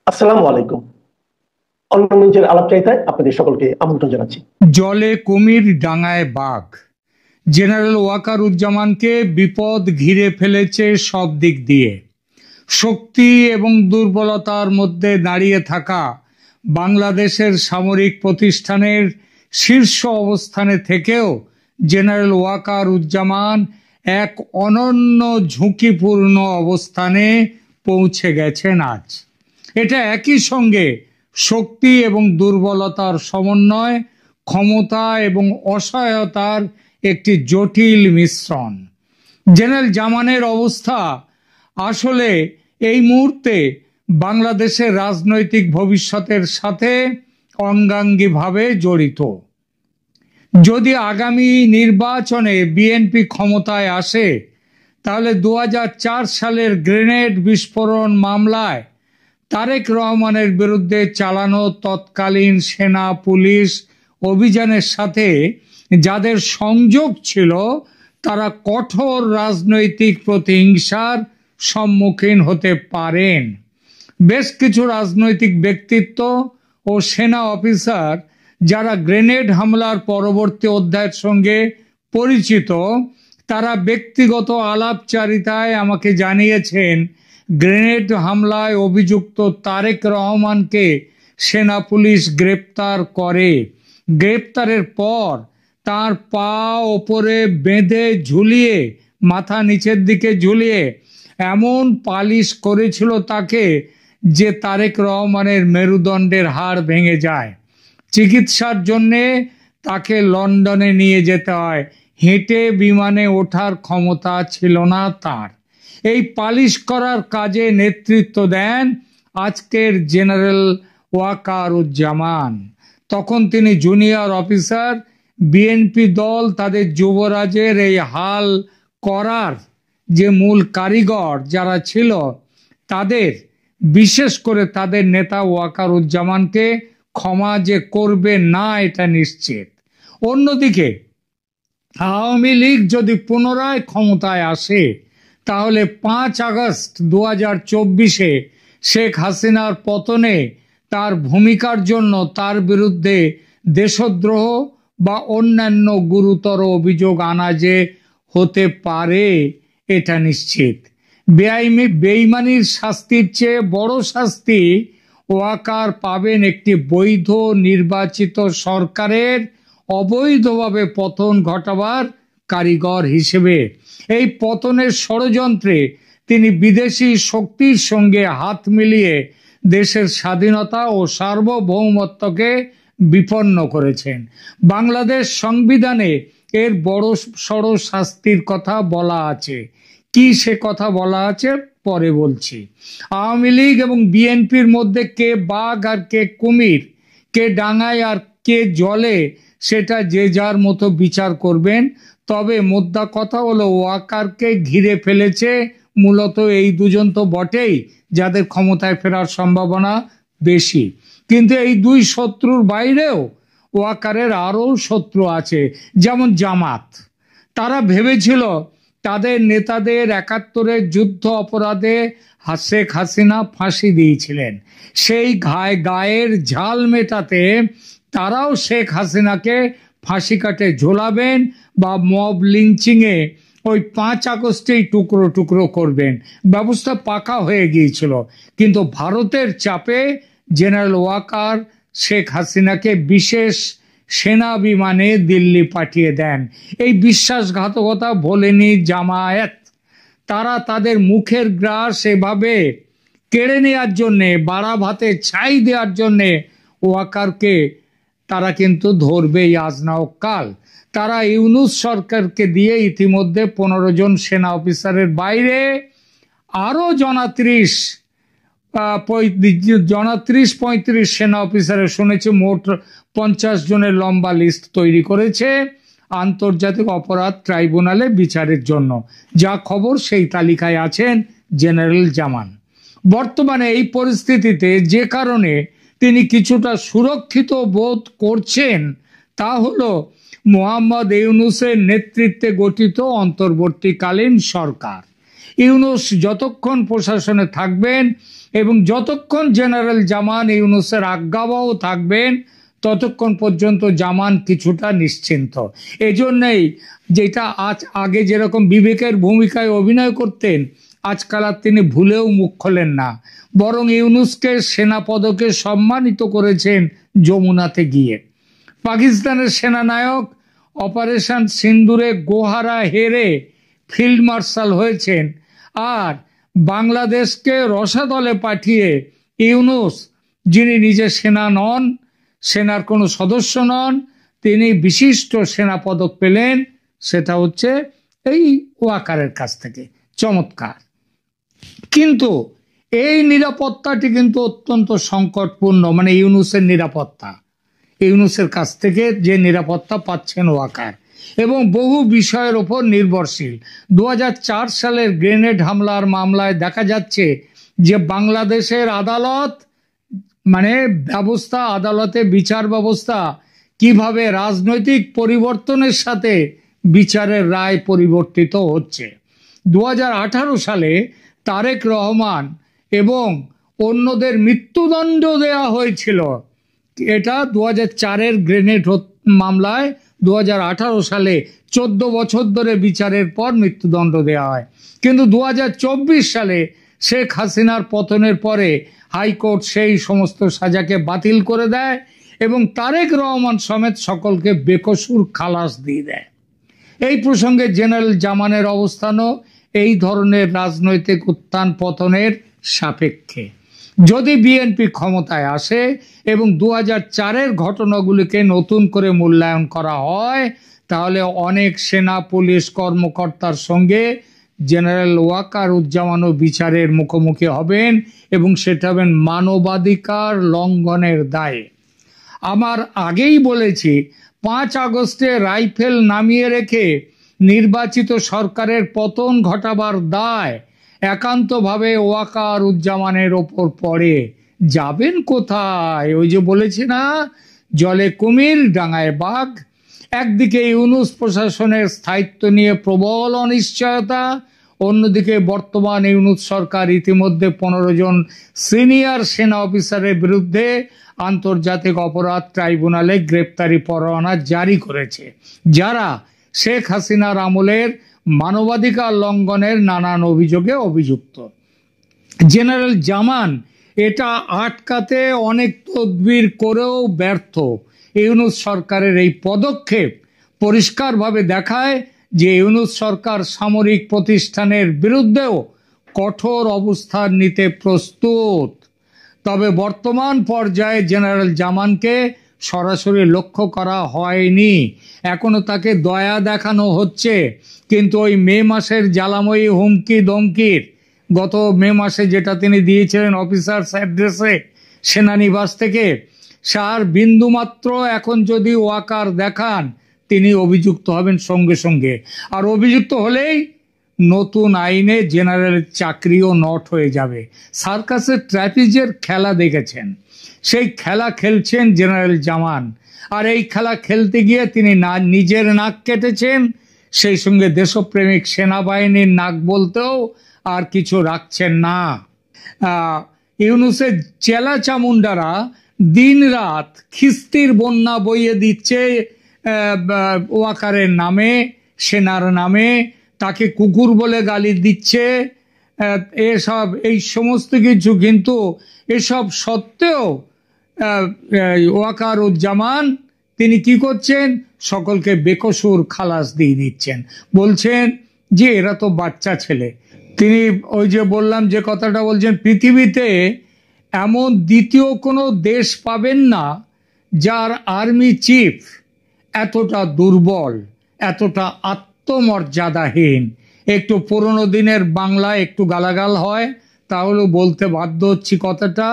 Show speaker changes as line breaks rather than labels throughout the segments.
আসসালামু আলাইকুম। অন্য মঞ্চের আলাপচারিতায় আপনাদের সকলকে আমন্ত্রণ জানাচ্ছি।
জলে কুমির, ডাঙায় বাঘ। জেনারেল ওয়াকারুজ্জামানকে বিপদ ঘিরে ফেলেছে সব দিক দিয়ে। শক্তি এবং দুর্বলতার মধ্যে দাঁড়িয়ে থাকা বাংলাদেশের সামরিক প্রতিষ্ঠানের শীর্ষ অবস্থানে থেকেও জেনারেল ওয়াকারুজ্জামান এক অনন্য ঝুঁকিপূর্ণ অবস্থানে পৌঁছে গেছেন আজ। এটা একই সঙ্গে শক্তি এবং দুর্বলতার সমন্বয়, ক্ষমতা এবং অসহায়তার একটি জটিল মিশ্রণ। জেনারেল জামানের অবস্থা আসলে এই মুহূর্তে বাংলাদেশের রাজনৈতিক ভবিষ্যতের সাথে অঙ্গাঙ্গিভাবে জড়িত। যদি আগামী নির্বাচনে বিএনপি ক্ষমতায় আসে, তাহলে 2004 সালের গ্রেনেড বিস্ফোরণ মামলায় তারেক রহমানের বিরুদ্ধে চালানো তৎকালীন সেনা পুলিশ অভিযানের সাথে যাদের সংযোগ ছিল, তারা কঠোর রাজনৈতিক প্রতিহিংসার সম্মুখীন হতে পারেন। বেশ কিছু রাজনৈতিক ব্যক্তিত্ব ও সেনা অফিসার যারা গ্রেনেড হামলার পরবর্তী অধ্যায়ের সঙ্গে পরিচিত, তারা ব্যক্তিগত আলাপচারিতায় আমাকে জানিয়েছেন, গ্রেনেড হামলায় অভিযুক্ত তারেক রহমানকে সেনা পুলিশ গ্রেপ্তার করে। গ্রেপ্তারের পর তার পা ওপরে বেঁধে ঝুলিয়ে, মাথা নিচের দিকে ঝুলিয়ে এমন পালিশ করেছিল তাকে যে তারেক রহমানের মেরুদণ্ডের হাড় ভেঙে যায়। চিকিৎসার জন্যে তাকে লন্ডনে নিয়ে যেতে হয়, হেঁটে বিমানে ওঠার ক্ষমতা ছিল না তার। এই পালিশ করার কাজে নেতৃত্ব দেন আজকের জেনারেল ওয়াকারুজ্জামান। তখন তিনি জুনিয়র অফিসার। বিএনপি দল তাদের যুবরাজের এই হাল করার যে মূল কারিগর যারা ছিল, তাদের, বিশেষ করে তাদের নেতা ওয়াকারুজ্জামানকে ক্ষমা যে করবে না এটা নিশ্চিত। অন্যদিকে আওয়ামী লীগ যদি পুনরায় ক্ষমতায় আসে, তাহলে 5 আগস্ট 2024-এ শেখ হাসিনার পতনে তার ভূমিকার জন্য তার বিরুদ্ধে দেশদ্রোহ বা অন্যান্য গুরুতর অভিযোগ আনা যে হতে পারে এটা নিশ্চিত। বেঈমানির শাস্তির চেয়ে বড় শাস্তি ওয়াকার পাবেন একটি বৈধ নির্বাচিত সরকারের অবৈধভাবে পতন ঘটাবার কারিগর হিসেবে। এই পতনের ষড়যন্ত্রে তিনি বিদেশি শক্তির সঙ্গে হাত মিলিয়ে দেশের স্বাধীনতা ও সার্বভৌমত্বকে বিপন্ন করেছেন। বাংলাদেশ সংবিধানে এর বড় সড় শাস্তির কথা বলা আছে। কি সে কথা বলা আছে পরে বলছি। আওয়ামী লীগ এবং বিএনপির মধ্যে কে বাঘ আর কে কুমির, কে ডাঙায় আর কে জলে, সেটা যে যার মতো বিচার করবেন। তবে মোদ্দা কথা হলো, ওয়াকারকে ঘিরে ফেলেছে মূলত এই দুজন তো বটেই, যাদের ক্ষমতায় ফেরার সম্ভাবনা বেশি। কিন্তু এই দুই শত্রুর বাইরেও ওয়াকারের আরও শত্রু আছে, যেমন জামাত। তারা ভেবেছিল তাদের নেতাদের 71-এর যুদ্ধ অপরাধে শেখ হাসিনা ফাঁসি দিয়েছিলেন। সেই গায়ের ঝাল মেটাতে তারাও শেখ হাসিনাকে ফাঁসি কাটে ঝোলাবেন বা মব লিঞ্চিংয়ে ওই 5 আগস্টেই টুকরো টুকরো করবেন। ব্যবস্থা পাকা হয়ে গিয়েছিল, কিন্তু ভারতের চাপে জেনারেল ওয়াকার শেখ হাসিনাকে বিশেষ সেনা বিমানে দিল্লি পাঠিয়ে দেন। এই বিশ্বাসঘাতকতা ভোলেনি জামায়াত। তারা তাদের মুখের গ্রাস এভাবে কেড়ে নেওয়ার জন্যে, বাড়া ভাতে ছাই দেওয়ার জন্যে ওয়াকারকে তারা কিন্তু ধরবেই আজ না হোক কাল। তারা ইউনূস সরকারকে দিয়ে ইতিমধ্যে 15 জন সেনা অফিসারের বাইরে আরও 30-35 সেনা অফিসারের, শুনেছি মোট 50 জনের লম্বা লিস্ট তৈরি করেছে আন্তর্জাতিক অপরাধ ট্রাইব্যুনালে বিচারের জন্য। যা খবর সেই তালিকায় আছেন জেনারেল জামান। বর্তমানে এই পরিস্থিতিতে যে কারণে তিনি কিছুটা সুরক্ষিত বোধ করছেন, তা হলো মোহাম্মদ ইউনূসের নেতৃত্বে গঠিত অন্তর্বর্তীকালীন সরকার। ইউনূস যতক্ষণ প্রশাসনে থাকবেন, এবং যতক্ষণ জেনারেল জামান ইউনূসের আজ্ঞাবহ থাকবেন ততক্ষণ পর্যন্ত জামান কিছুটা নিশ্চিন্ত। এজন্যই যেটা আগে যেরকম বিবেকের ভূমিকায় অভিনয় করতেন, আজকাল আর তিনি ভুলেও মুখ খোলেন না, বরং ইউনূসকে সেনা পদকে সম্মানিত করেছেন যমুনাতে গিয়ে। পাকিস্তানের সেনানায়ক অপারেশন সিন্দুরে গোহারা হেরে ফিল্ড মার্শাল হয়েছেন, আর বাংলাদেশকে রসাতলে পাঠিয়ে ইউনূস, যিনি নিজে সেনা নন, সেনার কোনো সদস্য নন, তিনি বিশিষ্ট সেনা পদক পেলেন, সেটা হচ্ছে এই ওয়াকারের কাছ থেকে। চমৎকার। কিন্তু এই নিরাপত্তাটি কিন্তু অত্যন্ত সংকটপূর্ণ, মানে ইউনূসের নিরাপত্তা, ইউনূসের কাছ থেকে যে নিরাপত্তা পাচ্ছেন ওয়াকার, এবং বহু বিষয়ের ওপর নির্ভরশীল। 2004 সালের গ্রেনেড হামলার মামলায় দেখা যাচ্ছে যে বাংলাদেশের আদালত, মানে ব্যবস্থা, আদালতে বিচার ব্যবস্থা কিভাবে রাজনৈতিক পরিবর্তনের সাথে বিচারের রায় পরিবর্তিত হচ্ছে। 2018 সালে তারেক রহমান এবং অন্যদের মৃত্যুদণ্ড দেয়া হয়েছিল। এটা 2004-এর গ্রেনেড মামলায় 2018 সালে 14 বছর ধরে বিচারের পর মৃত্যুদণ্ড দেওয়া হয়। কিন্তু 2024 সালে শেখ হাসিনার পতনের পরে হাইকোর্ট সেই সমস্ত সাজাকে বাতিল করে দেয় এবং তারেক রহমান সমেত সকলকে বেকসুর খালাস দিয়ে দেয়। এই প্রসঙ্গে জেনারেল জামানের অবস্থানও এই ধরনের রাজনৈতিক উত্থান পতনের সাপেক্ষে। যদি বিএনপি ক্ষমতায় আসে এবং 2004-এর ঘটনাগুলিকে নতুন করে মূল্যায়ন করা হয়, তাহলে অনেক সেনা পুলিশ কর্মকর্তার সঙ্গে জেনারেল ওয়াকারুজ্জামানও বিচারের মুখোমুখি হবেন, এবং সেটা হবেন মানবাধিকার লঙ্ঘনের দায়ে। আমার আগেই বলেছি, 5 আগস্টে রাইফেল নামিয়ে রেখে নির্বাচিত সরকারের পতন ঘটাবার দায় একান্তভাবে ওয়াকারুজ্জামানের ওপর পড়ে। যাবেন কোথায়? ওই যে বলেছি না, জলে কুমির ডাঙায় বাঘ। একদিকে ইউনূস প্রশাসনের স্থায়িত্ব নিয়ে প্রবল অনিশ্চয়তা, অন্যদিকে বর্তমান ইউনূস সরকার ইতিমধ্যে 15 জন সিনিয়র সেনা অফিসারের বিরুদ্ধে আন্তর্জাতিক অপরাধ ট্রাইব্যুনালে গ্রেপ্তারি পরোয়ানা জারি করেছে, যারা শেখ হাসিনার আমলের মানবাধিকার লঙ্ঘনের নানান অভিযোগে অভিযুক্ত। জেনারেল জামান এটা আটকাতে অনেক তদবির করেও ব্যর্থ। ইউনূস সরকারের এই পদক্ষেপ পরিষ্কারভাবে দেখায় যে ইউনূস সরকার সামরিক প্রতিষ্ঠানের বিরুদ্ধেও কঠোর অবস্থান নিতে প্রস্তুত। তবে বর্তমান পর্যায়ে জেনারেল জামানকে সরাসরি লক্ষ্য করা হয়নি, এখনো তাকে দয়া দেখানো হচ্ছে। কিন্তু ওই মে মাসের জ্বালাময়ী হুমকি ধমকির, গত মে মাসে যেটা তিনি দিয়েছিলেন অফিসার্স অ্যাড্রেসে সেনানিবাস থেকে, সার বিন্দুমাত্র এখন যদি ওয়াকার দেখান, তিনি অভিযুক্ত হবেন সঙ্গে সঙ্গে। আর অভিযুক্ত হলেই নতুন আইনে জেনারেলের চাকরিও নট হয়ে যাবে। সার্কাসের ট্র্যাপিজের খেলা দেখেছেন, সেই খেলা খেলছেন জেনারেল জামান। আর এই খেলা খেলতে গিয়ে তিনি নিজের নাক কেটেছেন, সেই সঙ্গে দেশপ্রেমিক সেনাবাহিনীর নাক বলতেও আর কিছু রাখছেন না। ইউনূসের চেলা চামুন্ডারা দিন রাত খিস্তির বন্যা বইয়ে দিচ্ছে ওয়াকারের নামে, সেনার নামে, তাকে কুকুর বলে গালি দিচ্ছে, এই সমস্ত কিছু। কিন্তু এসব সত্ত্বেও ওয়াকারুজ্জামান তিনি কি করছেন? সকলকে বেকসুর খালাস দিয়ে দিচ্ছেন, বলছেন যে এরা তো বাচ্চা ছেলে। তিনি ওই যে বললাম যে কথাটা বলছেন, পৃথিবীতে এমন দ্বিতীয় কোনো দেশ পাবেন না যার আর্মি চিফ এতটা দুর্বল, এতটা আত্মমর্যাদাহীন। একটু পুরনো দিনের বাংলায় একটু গালাগাল হয়, তাহলেও বলতে বাধ্য হচ্ছি কথাটা।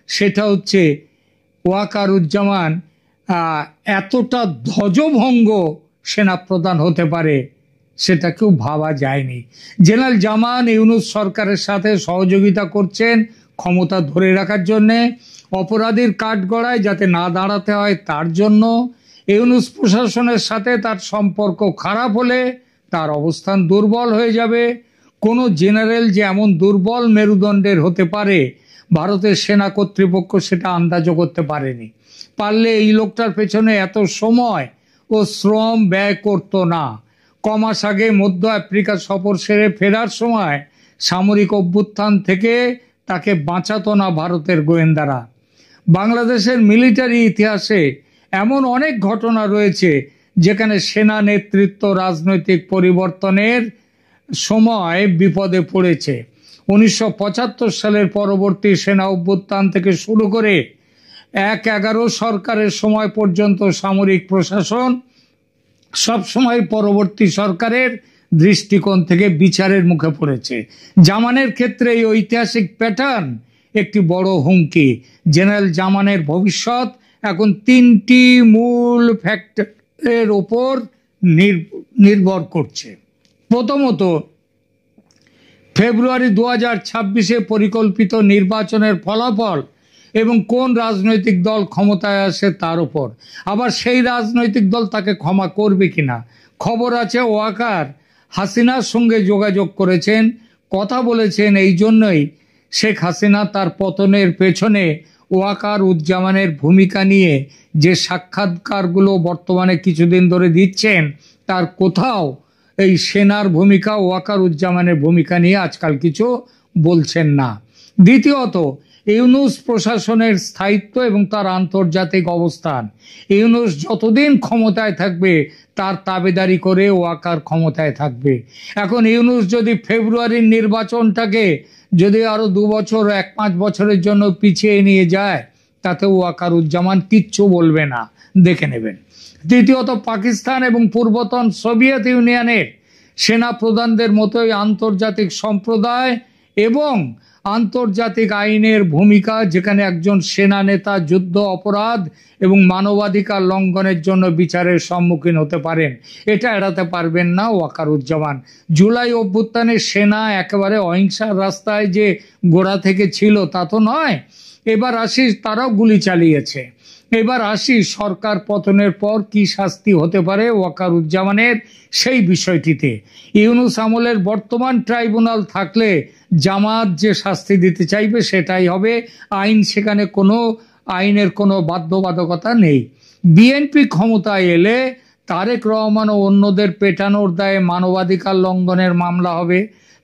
সেটা হচ্ছে ওয়াকারুজ্জামান এতটা ধ্বজভঙ্গ সেনাপ্রধান হতে পারে, সেটা কেউ ভাবা যায়নি। জেনারেল জামান ইউনূস সরকারের সাথে সহযোগিতা করছেন ক্ষমতা ধরে রাখার জন্যে, অপরাধীর কাঠগড়ায় যাতে না দাঁড়াতে হয় তার জন্য। ইউনূস প্রশাসনের সাথে তার সম্পর্ক খারাপ হলে তার অবস্থান দুর্বল হয়ে যাবে। কোনো জেনারেল যে এমন দুর্বল মেরুদণ্ডের হতে পারে, ভারতের সেনা কর্তৃপক্ষ সেটা আন্দাজও করতে পারেনি। পারলে এই লোকটার পেছনে এত সময় ও শ্রম ব্যয় করতো না। কমাস আগে মধ্য আফ্রিকা সফর সেরে ফেরার সময় সামরিক অভ্যুত্থান থেকে তাকে বাঁচাতো না ভারতের গোয়েন্দারা। বাংলাদেশের মিলিটারি ইতিহাসে এমন অনেক ঘটনা রয়েছে যেখানে সেনা নেতৃত্ব রাজনৈতিক পরিবর্তনের সময় বিপদে পড়েছে। 1975 সালের পরবর্তী সেনা অভ্যুত্থান থেকে শুরু করে 1-11 সরকারের সময় পর্যন্ত সামরিক প্রশাসন সবসময় পরবর্তী সরকারের দৃষ্টিকোণ থেকে বিচারের মুখে পড়েছে। জামানের ক্ষেত্রে এই ঐতিহাসিক প্যাটার্ন একটি বড় হুমকি। জেনারেল জামানের ভবিষ্যৎ এখন 3টি মূল ফ্যাক্টরের উপর নির্ভর করছে। প্রথমত, ফেব্রুয়ারি 2026-এ পরিকল্পিত নির্বাচনের ফলাফল এবং কোন রাজনৈতিক দল ক্ষমতায় আসে তার উপর। আবার সেই রাজনৈতিক দল তাকে ক্ষমা করবে কিনা। খবর আছে ওয়াকার হাসিনার সঙ্গে যোগাযোগ করেছেন, কথা বলেছেন। এই জন্যই শেখ হাসিনা তার পতনের পেছনে ওয়াকার উজ্জামানের ভূমিকা নিয়ে যে সাক্ষাৎকারগুলো বর্তমানে কিছুদিন ধরে দিচ্ছেন, তার কোথাও এই সেনার ভূমিকা, ওয়াকার উজ্জামানের ভূমিকা নিয়ে আজকাল কিছু বলছেন না। দ্বিতীয়ত, ইউনূস প্রশাসনের স্থায়িত্ব এবং তার আন্তর্জাতিক অবস্থান। ইউনূস যতদিন ক্ষমতায় থাকবে তার তাবেদারি করে ওয়াকার ক্ষমতায় থাকবে। এখন ইউনূস যদি ফেব্রুয়ারির নির্বাচনটাকে যদি আরো 2 বছর 1-5 বছরের জন্য পিছিয়ে নিয়ে যায়, তাতে ওয়াকার উজ্জামান কিচ্ছু বলবে না, দেখে নেবেন। তৃতীয়ত, পাকিস্তান এবং পূর্বতন সোভিয়েত ইউনিয়নের সেনা প্রধানদের মতোই আন্তর্জাতিক সম্প্রদায় এবং আন্তর্জাতিক আইনের ভূমিকা, যেখানে একজন সেনা নেতা যুদ্ধ অপরাধ এবং মানবাধিকার লঙ্ঘনের জন্য বিচারের সম্মুখীন হতে পারেন। এটা এড়াতে পারবেন না ওয়াকার উজ্জামান। জুলাই অভ্যুত্থানে সেনা একেবারে অহিংসার রাস্তায় যে গোড়া থেকে ছিল তা তো নয়। এবার আসি, তারাও গুলি চালিয়েছে। এবার আসি সরকার পতনের পর কি শাস্তি হতে পারে ওয়াকার উজ্জামানের সেই বিষয়টিতে। ইউনূস আমলের বর্তমান ট্রাইব্যুনাল থাকলে জামাত যে শাস্তি দিতে চাইবে সেটাই হবে আইন, সেখানে কোনো আইনের কোনো বাধ্যবাধকতা নেই। বিএনপি ক্ষমতায় এলে তারেক রহমান ও অন্যদের পেটানোর দায়ে মানবাধিকার লঙ্ঘনের মামলা হবে,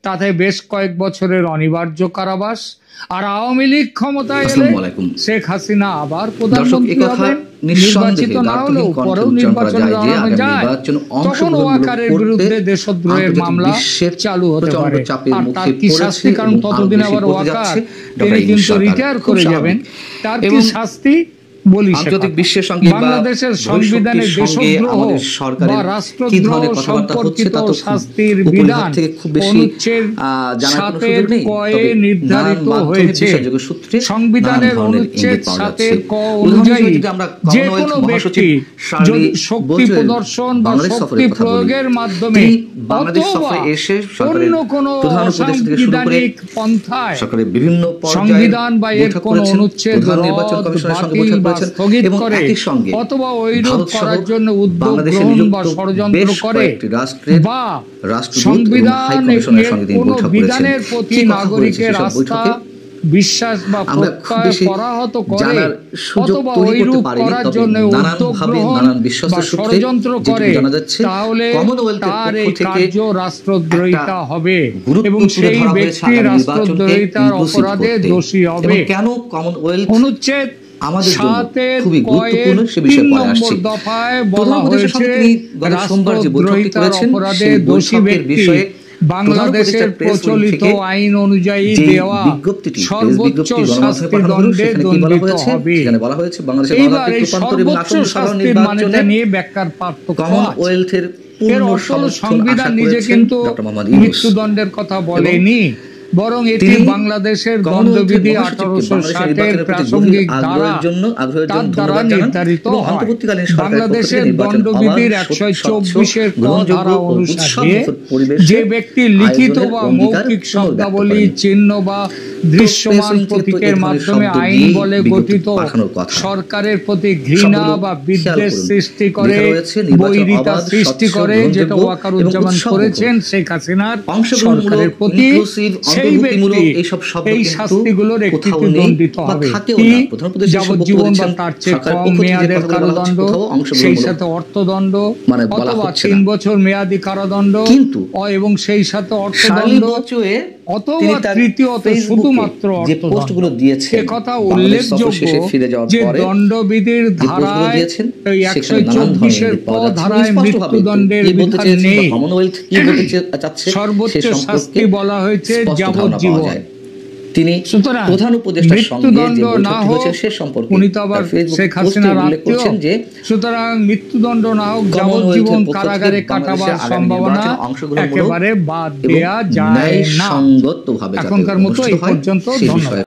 তাতে বেশ কয়েক বছরের অনিবার্য কারাবাস। আর আওয়ামী লীগ ক্ষমতায় এলে শেখ হাসিনা আবার প্রধানমন্ত্রী হবেন, নির্বাচিত না হলেও পরেও নির্বাচনে দাঁড়ানো যায়, তখন ওয়াকারের বিরুদ্ধে দেশদ্রোহের মামলা চালু হতে পারে। আর তার কি শাস্তি, কারণ ততদিন আবার ওয়াকার তিনি কিন্তু রিটায়ার করে যাবেন, তার কি শাস্তি বলি। বাংলাদেশের সংবিধানে দেশদ্রোহ বা রাষ্ট্রদ্রোহ সম্পর্কিত শাস্তির বিধান অনুচ্ছেদ 7-এর কয়ে নির্ধারিত হয়েছে। সংবিধানের অনুচ্ছেদ 7-এর ক অনুযায়ী যে কোনো ব্যক্তি যদি শক্তি প্রদর্শন বা শক্তি প্রয়োগের মাধ্যমে অথবা অন্য কোনো অসাংবিধানিক পন্থায় সংবিধান বা এর কোন অনুচ্ছেদ বাতিল বা স্থগিত করে অথবা ওইরূপ করার জন্য উদ্যোগ গ্রহণ বা ষড়যন্ত্র করে বা সংবিধান কোন বিধানের প্রতি নাগরিকের আস্থা, বিশ্বাস বা প্রত্যয় পরাহত করে অথবা ওইরূপ করার জন্য উদ্যোগ গ্রহণ বা ষড়যন্ত্র করে, তাহলে তার এই কার্য রাষ্ট্রদ্রোহিতা হবে এবং সেই ব্যক্তি রাষ্ট্রদ্রোহিতার অপরাধে দোষী হবে। অনুচ্ছেদ 7-এর কয়ের 3 নম্বর দফায় বলা হয়েছে রাষ্ট্রদ্রোহিতার অপরাধে দোষী ব্যক্তি বাংলাদেশের প্রচলিত আইন অনুযায়ী দেওয়া সর্বোচ্চ শাস্তির দণ্ডে দণ্ডিত হবে। এইবার এই সর্বোচ্চ শাস্তির মানেটা নিয়ে ব্যাখ্যার পার্থক্য আছে। এর অর্থ সংবিধান নিজে কিন্তু মৃত্যুদণ্ডের কথা বলেনি, বরং এটি বাংলাদেশের দণ্ডবিধি 1860-এর প্রাসঙ্গিক ধারা তার দ্বারা নির্ধারিত হয়। বাংলাদেশের দণ্ডবিধির 124-এর ক ধারা অনুসারে যে ব্যক্তি লিখিত বা মৌখিক শব্দাবলী, চিহ্ন বা দৃশ্যমান প্রতীকের মাধ্যমে আইন বলে গঠিত সরকারের প্রতি ঘৃণা বা বিদ্বেষ সৃষ্টি করে, বৈরিতা সৃষ্টি করে, যেটা ওয়াকারুজ্জামান করেছেন শেখ হাসিনার সরকারের প্রতি, সেই ব্যক্তি এই শাস্তিগুলোর একটিতে দণ্ডিত হবে। যাবজ্জীবন বা তার চেয়ে কম মেয়াদের কারাদণ্ড, সেই সাথে অর্থদণ্ড, অথবা 3 বছর মেয়াদি কারাদণ্ড এবং সেই সাথে অর্থদণ্ড, অথবা তৃতীয়ত শুধুমাত্র অর্থদণ্ড। একথা উল্লেখযোগ্য যে দণ্ডবিধির ধারায় 124-এর ধারায় মৃত্যুদণ্ডের বিধান নেই। সর্বোচ্চ শাস্তি বলা হয়েছে যাবজ্জীবন। সুতরাং মৃত্যুদণ্ড না হোক, উনি তো আবার শেখ হাসিনার আত্মীয়, সুতরাং মৃত্যুদণ্ড না হোক, যাবজ্জীবন কারাগারে কাটাবার সম্ভাবনা একেবারে বাদ দেয়া যায় না। এখনকার মতো এই পর্যন্ত, ধন্যবাদ।